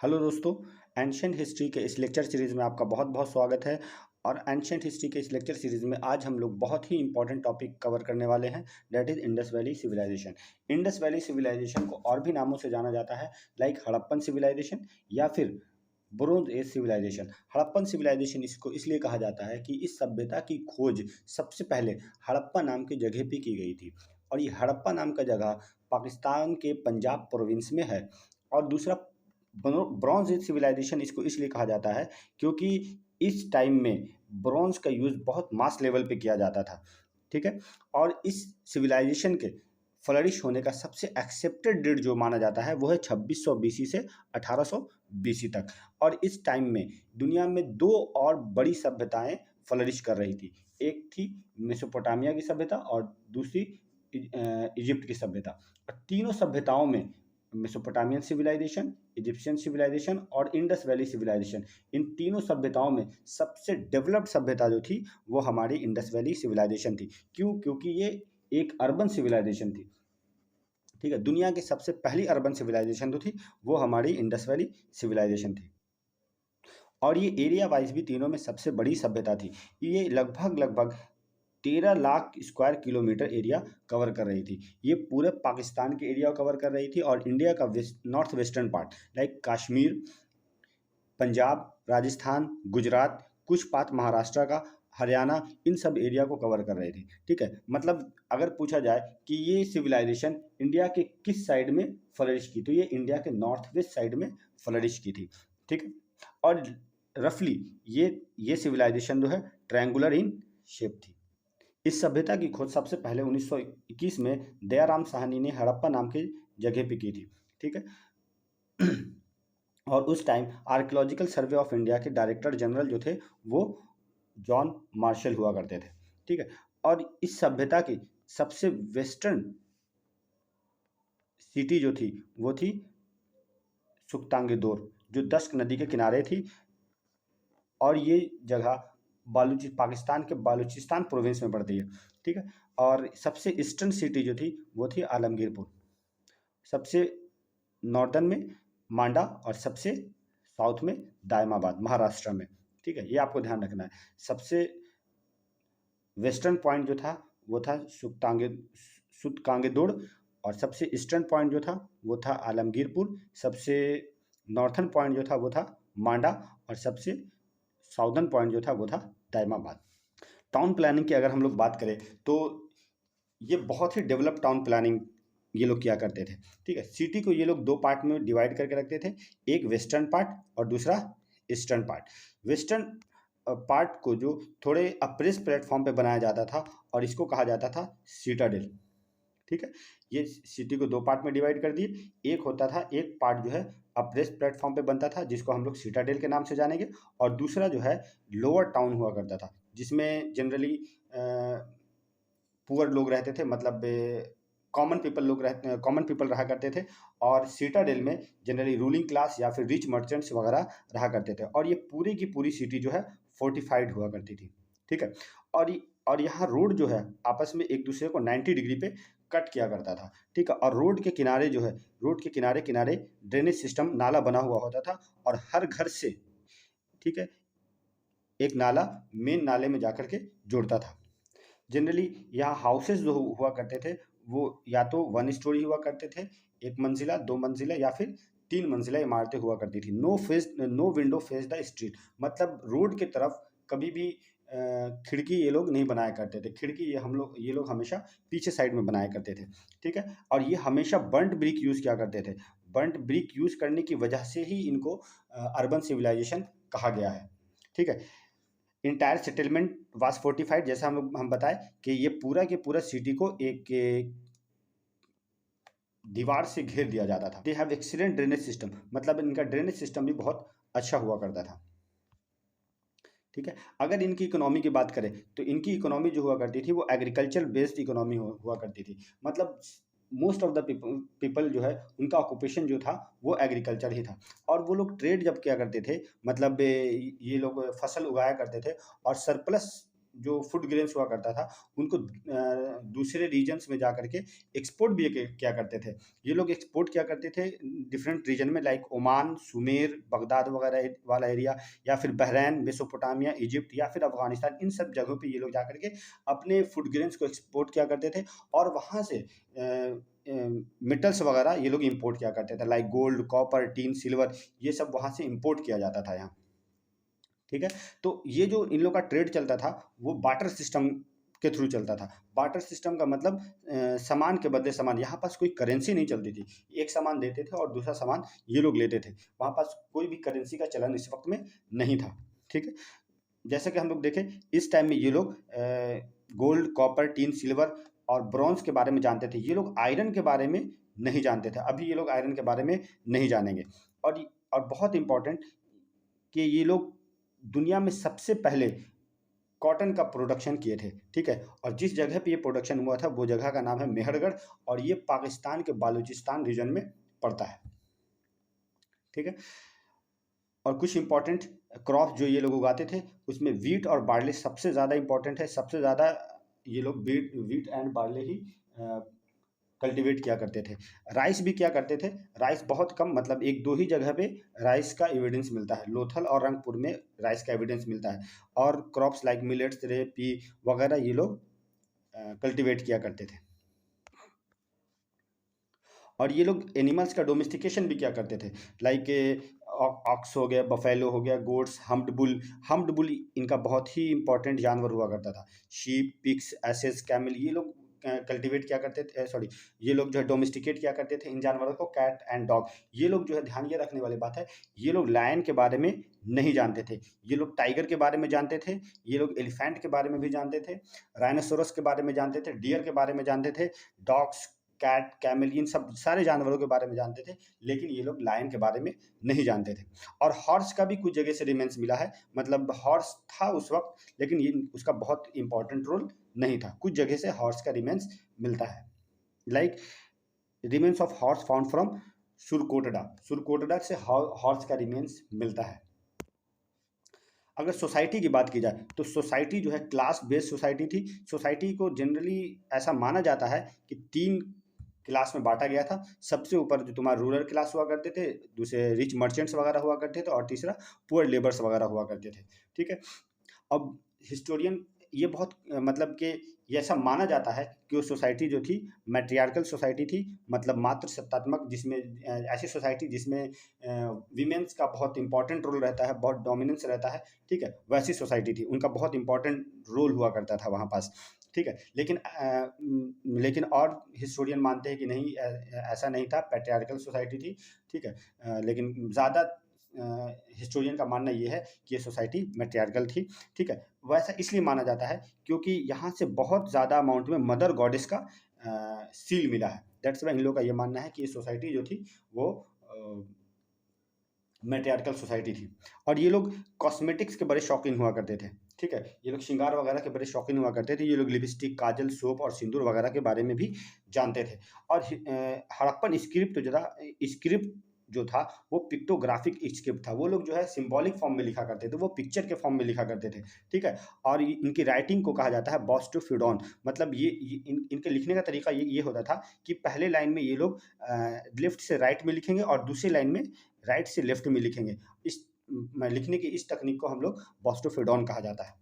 Hello दोस्तों। Ancient history के इस लेक्चर सीरीज़ में आपका बहुत बहुत स्वागत है। और एंशियंट हिस्ट्री के इस लेक्चर सीरीज़ में आज हम लोग बहुत ही इंपॉर्टेंट टॉपिक कवर करने वाले हैं, that is Indus valley civilisation. Indus valley civilisation को और भी नामों से जाना जाता है, लाइक हड़प्पन सिविलाइजेशन या फिर bronze age civilisation. Harappan civilisation इसको इसलिए कहा जाता है कि इस सभ्यता की खोज सबसे पहले हड़प्पा नाम की जगह पे की गई थी। और ये हड़प्पा नाम का जगह पाकिस्तान के पंजाब प्रोविंस में है। और दूसरा, ब्रॉन्ज एज सिविलाइजेशन इसको इसलिए कहा जाता है क्योंकि इस टाइम में ब्रॉन्ज का यूज़ बहुत मास लेवल पे किया जाता था। ठीक है। और इस सिविलाइजेशन के फ्लरिश होने का सबसे एक्सेप्टेड डेट जो माना जाता है वो है 2600 बीसी से 1800 बीसी तक। और इस टाइम में दुनिया में दो और बड़ी सभ्यताएं फ्लरिश कर रही थी। एक थी मेसोपोटामिया की सभ्यता और दूसरी इजिप्ट की सभ्यता। और तीनों सभ्यताओं में मेसोपोटामियन सिविलाइजेशन, इजिप्शियन सिविलाइजेशन और इंडस वैली सिविलाइजेशन, इन तीनों सभ्यताओं में सबसे डेवलप्ड सभ्यता जो थी वो हमारी इंडस वैली सिविलाइजेशन थी। क्यों? क्योंकि ये एक अर्बन सिविलाइजेशन थी। ठीक है। दुनिया की सबसे पहली अर्बन सिविलाइजेशन जो थी वो हमारी इंडस वैली सिविलाइजेशन थी। और ये एरिया वाइज भी तीनों में सबसे बड़ी सभ्यता थी। ये लगभग लगभग 13 lakh square kilometre area cover कर रही थी। ये पूरे पाकिस्तान के एरिया को कवर कर रही थी और इंडिया का north western part like Kashmir, Punjab, Rajasthan, Gujarat, कुछ पार्ट महाराष्ट्र का, हरियाणा, इन सब एरिया को कवर कर रही थी। ठीक है। मतलब अगर पूछा जाए कि ये सिविलाइजेशन इंडिया के किस साइड में फ्लरिश की, तो ये इंडिया के नॉर्थ वेस्ट साइड में फ्लरिश की थी। ठीक है। और रफली ये सिविलाइजेशन जो है ट्रायंगुलर इन शेप थी। इस सभ्यता की खोज सबसे पहले 1921 में दयाराम साहनी ने हड़प्पा नाम की जगह पे की थी। ठीक है। और उस time archaeological survey of India के डायरेक्टर जनरल जो थे वो जॉन मार्शल हुआ करते थे। ठीक है। और इस सभ्यता की सबसे वेस्टर्न सिटी जो थी वो थी सुख्तांगेदोर, जो दश्क नदी के किनारे थी। और ये जगह पाकिस्तान के बालूचिस्तान प्रोविंस में पड़ती है। ठीक है। और सबसे ईस्टर्न सिटी जो थी वो थी आलमगीरपुर, सबसे नॉर्दर्न में मांडा और सबसे साउथ में दायमाबाद महाराष्ट्र में। ठीक है। ये आपको ध्यान रखना है। सबसे वेस्टर्न पॉइंट जो था वो था सुतकांगेदोड़ और सबसे ईस्टर्न पॉइंट जो था वो था आलमगीरपुर, सबसे नॉर्थर्न पॉइंट जो था वो था मांडा और सबसे साउदर्न पॉइंट जो था वो था दायमाबाद। टाउन प्लानिंग की अगर हम लोग बात करें तो ये बहुत ही डेवलप टाउन प्लानिंग ये लोग किया करते थे। ठीक है। सिटी को ये लोग दो पार्ट में डिवाइड करके रखते थे, एक वेस्टर्न पार्ट और दूसरा ईस्टर्न पार्ट। वेस्टर्न पार्ट को जो थोड़े अप्रेस प्लेटफॉर्म पे बनाया जाता था और इसको कहा जाता था सीटाडेल। ठीक है। ये सिटी को दो पार्ट में डिवाइड कर दिए। एक होता था, एक पार्ट जो है अप्रेस प्लेटफॉर्म पे बनता था जिसको हम लोग सीटाडेल के नाम से जानेंगे, और दूसरा जो है लोअर टाउन हुआ करता था जिसमें जनरली पुअर लोग रहते थे, मतलब कॉमन पीपल रहा करते थे। और सीटाडेल में जनरली रूलिंग क्लास या फिर रिच मर्चेंट्स वगैरह रहा करते थे। और ये पूरी की पूरी सिटी जो है फोर्टिफाइड हुआ करती थी। ठीक है। और यहाँ रोड जो है आपस में एक दूसरे को 90 डिग्री पे कट किया करता था। ठीक है। और रोड के किनारे जो है, रोड के किनारे किनारे ड्रेनेज सिस्टम, नाला बना हुआ होता था और हर घर से, ठीक है, एक नाला मेन नाले में जाकर के जुड़ता था। जनरली यहाँ हाउसेस जो हुआ करते थे वो या तो वन स्टोरी हुआ करते थे, एक मंजिला, दो मंजिला या फिर तीन मंजिला इमारतें हुआ करती थी। No window face the street, मतलब रोड की तरफ कभी भी खिड़की ये लोग नहीं बनाया करते थे। खिड़की ये लोग हमेशा पीछे साइड में बनाया करते थे। ठीक है। और ये हमेशा बर्न्ट ब्रिक यूज़ किया करते थे। बर्न्ट ब्रिक यूज़ करने की वजह से ही इनको अर्बन सिविलाइजेशन कहा गया है। ठीक है। इंटायर सेटलमेंट वाज फोर्टिफाइड, जैसा हम बताए कि ये पूरा के पूरा सिटी को एक दीवार से घेर दिया जाता था। They have excellent drainage system, मतलब इनका ड्रेनेज सिस्टम भी बहुत अच्छा हुआ करता था। ठीक है। अगर इनकी इकोनॉमी की बात करें तो इनकी इकोनॉमी जो हुआ करती थी वो एग्रीकल्चर बेस्ड इकोनॉमी हुआ करती थी। मतलब मोस्ट ऑफ द पीपल जो है उनका ऑक्यूपेशन जो था वो एग्रीकल्चर ही था। और वो लोग ट्रेड जब किया करते थे, मतलब ये लोग फसल उगाया करते थे और सरप्लस जो फूड ग्रेन्स हुआ करता था उनको दूसरे रीजन्स में जा करके एक्सपोर्ट भी किया करते थे। ये लोग एक्सपोर्ट किया करते थे डिफरेंट रीजन में, लाइक ओमान, सुमेर, बगदाद वगैरह वाला एरिया, या फिर बहरैन, मेसोपोटामिया, इजिप्ट या फिर अफगानिस्तान, इन सब जगहों पे ये लोग जा करके अपने फूड ग्रेन्स को एक्सपोर्ट किया करते थे। और वहाँ से मेटल्स वगैरह ये लोग इंपोर्ट किया करते थे, like gold, copper, tin, silver, ये सब वहाँ से इंपोर्ट किया जाता था यहाँ। ठीक है, तो ये जो इन लोग का ट्रेड चलता था वो बार्टर सिस्टम के थ्रू चलता था। बार्टर सिस्टम का मतलब सामान के बदले सामान, यहाँ पास कोई करेंसी नहीं चलती थी। एक सामान देते थे और दूसरा सामान ये लोग लेते थे। वहाँ पास कोई भी करेंसी का चलन इस वक्त में नहीं था। ठीक है, जैसे कि हम लोग देखें इस टाइम में ये लोग गोल्ड, कॉपर, टीन, सिल्वर और ब्रॉन्ज के बारे में जानते थे। ये लोग आयरन के बारे में नहीं जानते थे। अभी ये लोग आयरन के बारे में नहीं जानेंगे। और बहुत इंपॉर्टेंट कि ये लोग दुनिया में सबसे पहले कॉटन का प्रोडक्शन किए थे। ठीक है, और जिस जगह पे ये प्रोडक्शन हुआ था वो जगह का नाम है मेहरगढ़, और ये पाकिस्तान के बालूचिस्तान रीजन में पड़ता है। ठीक है, और कुछ इंपॉर्टेंट क्रॉप जो ये लोग उगाते थे उसमें वीट और बार्ले सबसे ज़्यादा इंपॉर्टेंट है। सबसे ज़्यादा ये लोग wheat and barley he cultivate किया करते थे। राइस भी क्या करते थे, राइस बहुत कम, मतलब एक दो ही जगह पे राइस का एविडेंस मिलता है। लोथल और रंगपुर में राइस का एविडेंस मिलता है। और क्रॉप्स लाइक मिलेट्स, पी वगैरह ये लोग कल्टीवेट किया करते थे। और ये लोग एनिमल्स का डोमेस्टिकेशन भी क्या करते थे, लाइक ऑक्स हो गया, बफेलो हो गया, गोट्स, हम्प्ड बुल इनका बहुत ही इंपॉर्टेंट जानवर हुआ करता था। शीप, पिग्स, एसेस, कैमल, ये लोग कल्टीवेट किया करते थे, सॉरी, ये लोग जो है डोमेस्टिकेट किया करते थे इन जानवरों को। कैट एंड डॉग, ये लोग जो है ध्यान ये रखने वाली बात है, ये लोग लायन के बारे में नहीं जानते थे। ये लोग टाइगर के बारे में जानते थे, ये लोग एलिफेंट के बारे में भी जानते थे, राइनोसोरस के बारे में जानते थे, डियर के बारे में जानते थे, डॉग्स, कैट, कैमल, इन सब सारे जानवरों के बारे में जानते थे। लेकिन ये लोग लायन के बारे में नहीं जानते थे। और हॉर्स का भी कुछ जगह से रिमेन्स मिला है, मतलब हॉर्स था उस वक्त, लेकिन ये उसका बहुत इंपॉर्टेंट रोल नहीं था। कुछ जगह से हॉर्स का रिमेन्स मिलता है, like remains of horse found from Surkotada से हॉर्स का रिमेन्स मिलता है। अगर सोसाइटी की बात की जाए तो सोसाइटी जो है क्लास बेस्ड सोसाइटी थी। सोसाइटी को जनरली ऐसा माना जाता है कि 3 क्लास में बांटा गया था। सबसे ऊपर जो तुम्हारा रूरल क्लास हुआ करते थे, दूसरे रिच मर्चेंट्स वगैरह हुआ करते थे, और तीसरा पुअर लेबर्स वगैरह हुआ करते थे। ठीक है, अब हिस्टोरियन ये बहुत मतलब कि ये ऐसा माना जाता है कि वो सोसाइटी जो थी मैट्रियार्कल सोसाइटी थी, मतलब मातृ सत्तात्मक, जिसमें ऐसी सोसाइटी जिसमें वीमेंस का बहुत इंपॉर्टेंट रोल रहता है, बहुत डोमिनेंस रहता है। ठीक है, वैसी सोसाइटी थी, उनका बहुत इंपॉर्टेंट रोल हुआ करता था वहाँ पास। ठीक है, लेकिन और हिस्टोरियन मानते हैं कि नहीं, ऐसा नहीं था, पैट्रियार्कल सोसाइटी थी। ठीक है, लेकिन ज़्यादा हिस्टोरियन का मानना ये है कि ये सोसाइटी मैट्रियार्कल थी। ठीक है, वैसा इसलिए माना जाता है क्योंकि यहाँ से बहुत ज़्यादा अमाउंट में मदर गॉडेस का सील मिला है। दैट्स वाई इन लोगों का ये मानना है कि ये सोसाइटी जो थी वो मैट्रियार्कल सोसाइटी थी। और ये लोग कॉस्मेटिक्स के बड़े शौकीन हुआ करते थे। ठीक है, ये लोग श्रृंगार वगैरह के बड़े शौकीन हुआ करते थे। ये लोग लिपस्टिक, काजल, सोप और सिंदूर वगैरह के बारे में भी जानते थे। और हड़प्पन स्क्रिप्ट जो था वो पिक्टोग्राफिक स्क्रिप्ट था। वो लोग जो है सिंबॉलिक फॉर्म में लिखा करते थे, वो पिक्चर के फॉर्म में लिखा करते थे। ठीक है, और इनकी राइटिंग को कहा जाता है बॉस्टोफिडॉन। मतलब इनके लिखने का तरीका ये होता था कि पहले लाइन में ये लोग लेफ्ट से राइट में लिखेंगे और दूसरी लाइन में राइट से लेफ्ट में लिखेंगे। इस लिखने की इस तकनीक को हम लोग बॉस्टोफिडॉन कहा जाता है।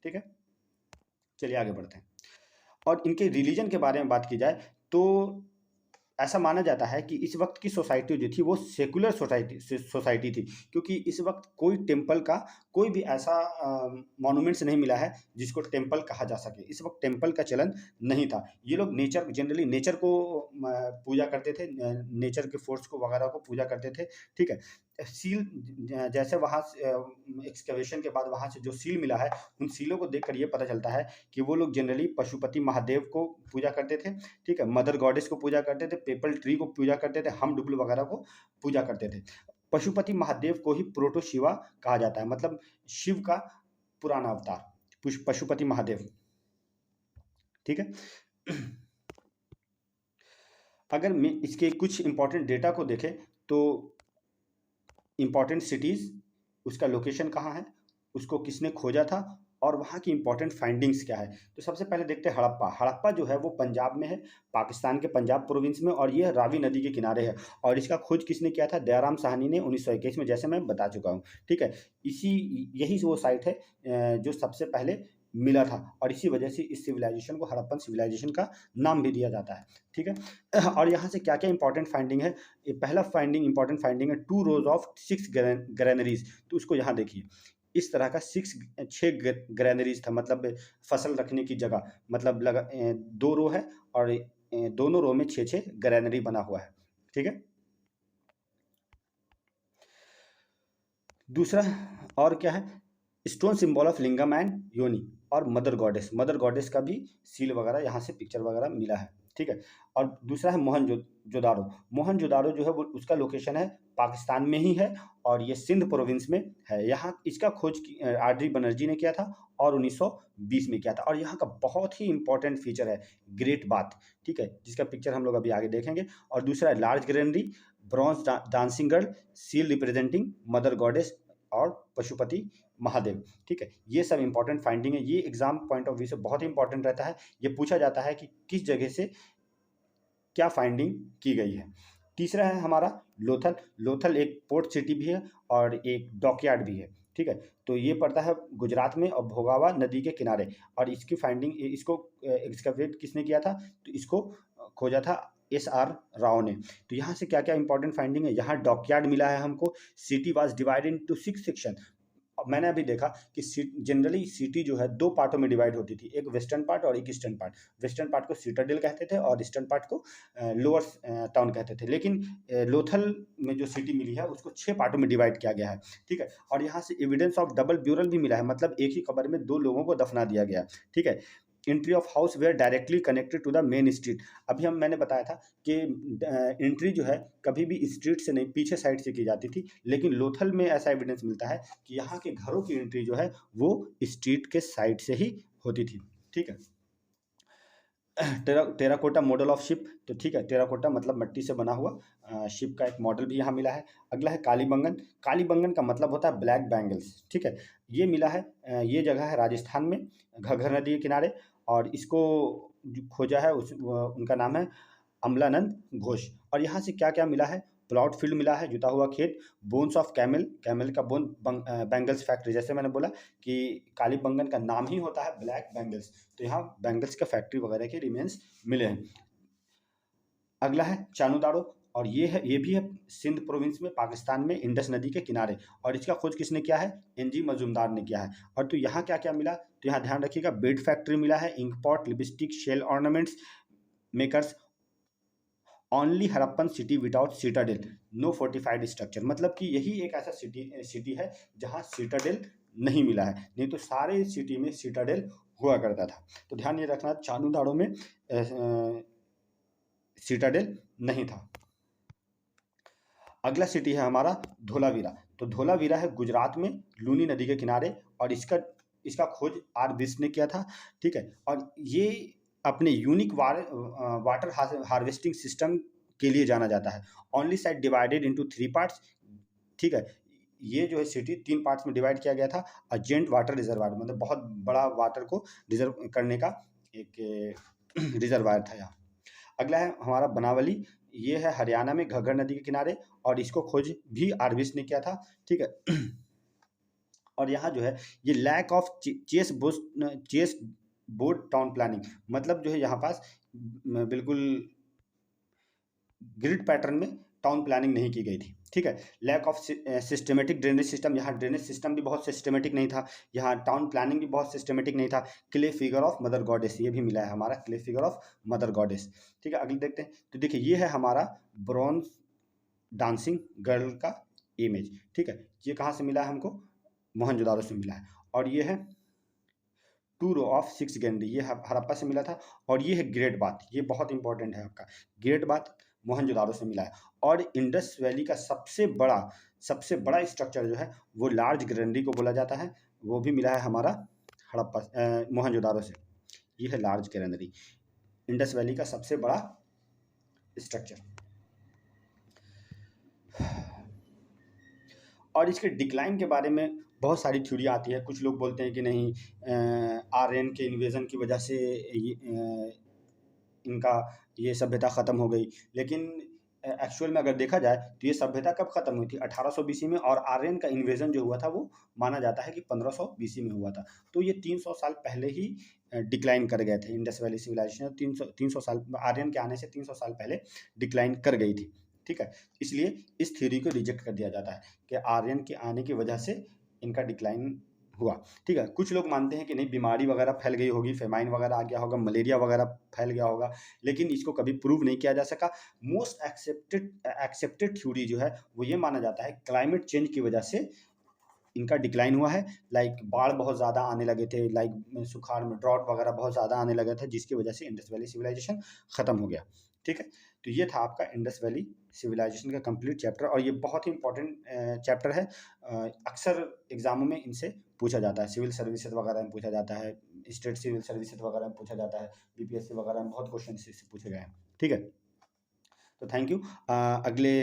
ठीक है, चलिए आगे बढ़ते हैं। और इनके रिलीजन के बारे में बात की जाए तो ऐसा माना जाता है कि इस वक्त की सोसाइटी जो थी वो सेकुलर सोसाइटी थी, क्योंकि इस वक्त कोई टेम्पल का कोई भी ऐसा मॉन्यूमेंट्स नहीं मिला है जिसको टेम्पल कहा जा सके। इस वक्त टेम्पल का चलन नहीं था। ये लोग जनरली नेचर को पूजा करते थे, नेचर के फोर्स को वगैरह को पूजा करते थे। ठीक है, सील जैसे वहाँ एक्सकवेशन के बाद वहाँ से जो सील मिला है, उन सीलों को देखकर ये पता चलता है कि वो लोग जनरली पशुपति महादेव को पूजा करते थे। ठीक है, मदर गॉडेस को पूजा करते थे, पेपल ट्री को पूजा करते थे, हम डुबल वगैरह को पूजा करते थे। पशुपति महादेव को ही प्रोटो शिवा कहा जाता है, मतलब शिव का पुराना अवतार पशुपति महादेव। ठीक है, अगर मैं इसके कुछ इंपॉर्टेंट डेटा को देखें तो इंपॉर्टेंट सिटीज़, उसका लोकेशन कहाँ है, उसको किसने खोजा था, और वहाँ की इंपॉर्टेंट फाइंडिंग्स क्या है। तो सबसे पहले देखते हैं हड़प्पा। हड़प्पा जो है वो पंजाब में है, पाकिस्तान के पंजाब प्रोविंस में, और ये रावी नदी के किनारे है। और इसका खोज किसने किया था? दयाराम साहनी ने 1921 में, जैसे मैं बता चुका हूँ। ठीक है, इसी यही वो साइट है जो सबसे पहले मिला था, और इसी वजह से इस सिविलाइजेशन को हड़प्पन सिविलाइजेशन का नाम भी दिया जाता है। ठीक है, और यहाँ से क्या क्या इंपॉर्टेंट फाइंडिंग है। ये पहला फाइंडिंग, इंपॉर्टेंट फाइंडिंग है 2 रोज ऑफ 6 ग्रैनरीज। तो उसको यहाँ देखिए, इस तरह का 6 ग्रैनरीज था, मतलब फसल रखने की जगह, मतलब लगा 2 रो है, और दोनों रो में 6 ग्रैनरी बना हुआ है। ठीक है, दूसरा और क्या है, stone symbol of lingam and योनी, और मदर गॉडेस, मदर गॉडेस का भी सील वगैरह यहाँ से पिक्चर वगैरह मिला है। ठीक है, और दूसरा है मोहनजोदारो। मोहनजोदारो जो है वो उसका लोकेशन है पाकिस्तान में ही है, और ये सिंध प्रोविंस में है। यहाँ इसका खोज आरडी बनर्जी ने किया था, और 1920 में किया था। और यहाँ का बहुत ही इंपॉर्टेंट फीचर है ग्रेट बाथ। ठीक है, जिसका पिक्चर हम लोग अभी आगे देखेंगे। और दूसरा है large granary, bronze dancing girl, seal representing mother goddess, और पशुपति महादेव। ठीक है, ये सब इंपॉर्टेंट फाइंडिंग है। ये एग्जाम पॉइंट ऑफ व्यू से बहुत इंपॉर्टेंट रहता है। ये पूछा जाता है कि किस जगह से क्या फाइंडिंग की गई है। तीसरा है हमारा लोथल। लोथल एक पोर्ट सिटी भी है, और एक डॉकयार्ड भी है। ठीक है, तो ये पड़ता है गुजरात में, और भोगावा नदी के किनारे। और इसकी फाइंडिंग, इसको एक्सकवेट किसने किया था? तो इसको खोजा था SR राव ने। तो यहाँ से क्या क्या इंपॉर्टेंट फाइंडिंग है, यहाँ डॉकयार्ड मिला है हमको। City was divided into 6 section. अब मैंने अभी देखा कि जनरली सिटी जो है 2 पार्टों में डिवाइड होती थी, एक वेस्टर्न पार्ट और एक ईस्टर्न पार्ट। वेस्टर्न पार्ट को सिटाडेल कहते थे, और ईस्टर्न पार्ट को लोअर टाउन कहते थे। लेकिन लोथल में जो सिटी मिली है उसको 6 पार्टों में डिवाइड किया गया है। ठीक है, और यहाँ से एविडेंस ऑफ डबल ब्यूरल भी मिला है, मतलब एक ही कब्र में 2 लोगों को दफना दिया गया। ठीक है, entry of house were directly connected to the main street. अभी मैंने बताया था कि एंट्री जो है कभी भी स्ट्रीट से नहीं, पीछे साइड से की जाती थी। लेकिन लोथल में ऐसा एविडेंस मिलता है कि यहाँ के घरों की एंट्री जो है वो स्ट्रीट के साइड से ही होती थी। ठीक है, टेराकोटा मॉडल ऑफ शिप। तो ठीक है, टेराकोटा मतलब मिट्टी से बना हुआ शिप का एक मॉडल भी यहाँ मिला है। अगला है कालीबंगन। कालीबंगन का मतलब होता है ब्लैक बैंगल्स। ठीक है, ये मिला है, ये जगह है राजस्थान में, घग्गर नदी के किनारे। और इसको जो खोजा है उनका नाम है अमलानंद घोष। और यहाँ से क्या क्या मिला है, प्लॉट फील्ड मिला है, जुता हुआ खेत, बोन्स ऑफ कैमल, कैमल का बोन, बैंगल्स फैक्ट्री। जैसे मैंने बोला कि कालीबंगन का नाम ही होता है ब्लैक बैंगल्स, तो यहाँ बैंगल्स का फैक्ट्री वगैरह के रिमेन्स मिले हैं। अगला है चानुदारो, और ये भी है सिंध प्रोविंस में, पाकिस्तान में, इंडस नदी के किनारे। और इसका खोज किसने किया है? NG मजूमदार ने किया है। और तो यहाँ क्या क्या मिला, तो यहाँ ध्यान रखिएगा, बेड फैक्ट्री मिला है, ink pot, lipstick, shell ornaments makers, only Harappan city without citadel, no fortified structure. मतलब कि यही एक ऐसा सिटी है जहाँ सिटाडेल नहीं मिला है, नहीं तो सारे सिटी में सिटाडेल हुआ करता था। तो ध्यान ये रखना, चानुदाड़ो में सिटाडेल नहीं था। अगला सिटी है हमारा धोलावीरा। तो धोलावीरा है गुजरात में, लूनी नदी के किनारे, और इसका इसका खोज R बिष्ट ने किया था। ठीक है, और ये अपने यूनिक वाटर हार्वेस्टिंग सिस्टम के लिए जाना जाता है। Only site divided into 3 parts. ठीक है, ये जो है सिटी 3 पार्ट्स में डिवाइड किया गया था। अर्जेंट वाटर रिजर्वायर, मतलब बहुत बड़ा वाटर को रिजर्व करने का एक रिजर्वायर था यहाँ। अगला है हमारा बनावली। ये है हरियाणा में, घग्गर नदी के किनारे, और इसको खोज भी R बिष्ट ने किया था। ठीक है, और यहाँ जो है ये lack of chess board town planning, मतलब जो है यहाँ पास बिल्कुल ग्रिड पैटर्न में टाउन प्लानिंग नहीं की गई थी। ठीक है, lack of systematic drainage system, यहाँ ड्रेनेज सिस्टम भी बहुत सिस्टमेटिक नहीं था, यहाँ टाउन प्लानिंग भी बहुत सिस्टमेटिक नहीं था। Clay figure of mother goddess, ये भी मिला है हमारा, clay figure of mother goddess. ठीक है, अगले देखते हैं। तो देखिए ये है हमारा ब्रॉन्ज डांसिंग गर्ल का इमेज। ठीक है, ये कहाँ से मिला है हमको? मोहनजोदारो से मिला है। और ये है 2 रो ऑफ 6 गैनरी, ये हड़प्पा से मिला था। और ये है ग्रेट बाथ, ये बहुत इंपॉर्टेंट है आपका, ग्रेट बाथ मोहनजोदारो से मिला है। और इंडस वैली का सबसे बड़ा स्ट्रक्चर जो है वो लार्ज ग्रेनरी को बोला जाता है, वो भी मिला है हमारा हड़प्पा मोहनजोदारो से। ये है लार्ज ग्रेनरी, इंडस वैली का सबसे बड़ा स्ट्रक्चर। और इसके डिक्लाइन के बारे में बहुत सारी थ्योरी आती है। कुछ लोग बोलते हैं कि नहीं, आर्यन के इन्वेजन की वजह से इनका ये सभ्यता ख़त्म हो गई। लेकिन एक्चुअल में अगर देखा जाए तो ये सभ्यता कब ख़त्म हुई थी? 1800 बीसी में, और आर्यन का इन्वेजन जो हुआ था वो माना जाता है कि 1500 बीसी में हुआ था। तो ये 300 साल पहले ही डिक्लाइन कर गए थे। इंडस वैली सिविलाइजेशन 300 साल, आर्यन के आने से 300 साल पहले डिक्लाइन कर गई थी। ठीक है, इसलिए इस थ्योरी को रिजेक्ट कर दिया जाता है कि आर्यन के आने की वजह से इनका डिक्लाइन हुआ। ठीक है, कुछ लोग मानते हैं कि नहीं, बीमारी वगैरह फैल गई होगी, फेमाइन वगैरह आ गया होगा, मलेरिया वगैरह फैल गया होगा, लेकिन इसको कभी प्रूव नहीं किया जा सका। मोस्ट एक्सेप्टेड थ्योरी जो है वो ये माना जाता है क्लाइमेट चेंज की वजह से इनका डिक्लाइन हुआ है। लाइक बाढ़ बहुत ज़्यादा आने लगे थे, लाइक सुखाड़ में ड्रॉट वगैरह बहुत ज़्यादा आने लगा था, जिसकी वजह से इंडस वैली सिविलाइजेशन ख़त्म हो गया। ठीक है, तो ये था आपका इंडस वैली सिविलाइजेशन का कंप्लीट चैप्टर, और ये बहुत ही इंपॉर्टेंट चैप्टर है। अक्सर एग्जामों में इनसे पूछा जाता है, सिविल सर्विसेज वगैरह में पूछा जाता है, स्टेट सिविल सर्विसेज वगैरह में पूछा जाता है, बीपीएससी वगैरह में बहुत क्वेश्चन इससे पूछे गए हैं। ठीक है, तो थैंक यू। अगले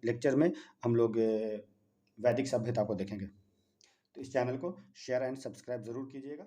लेक्चर में हम लोग वैदिक सभ्यता को देखेंगे। तो इस चैनल को शेयर एंड सब्सक्राइब ज़रूर कीजिएगा।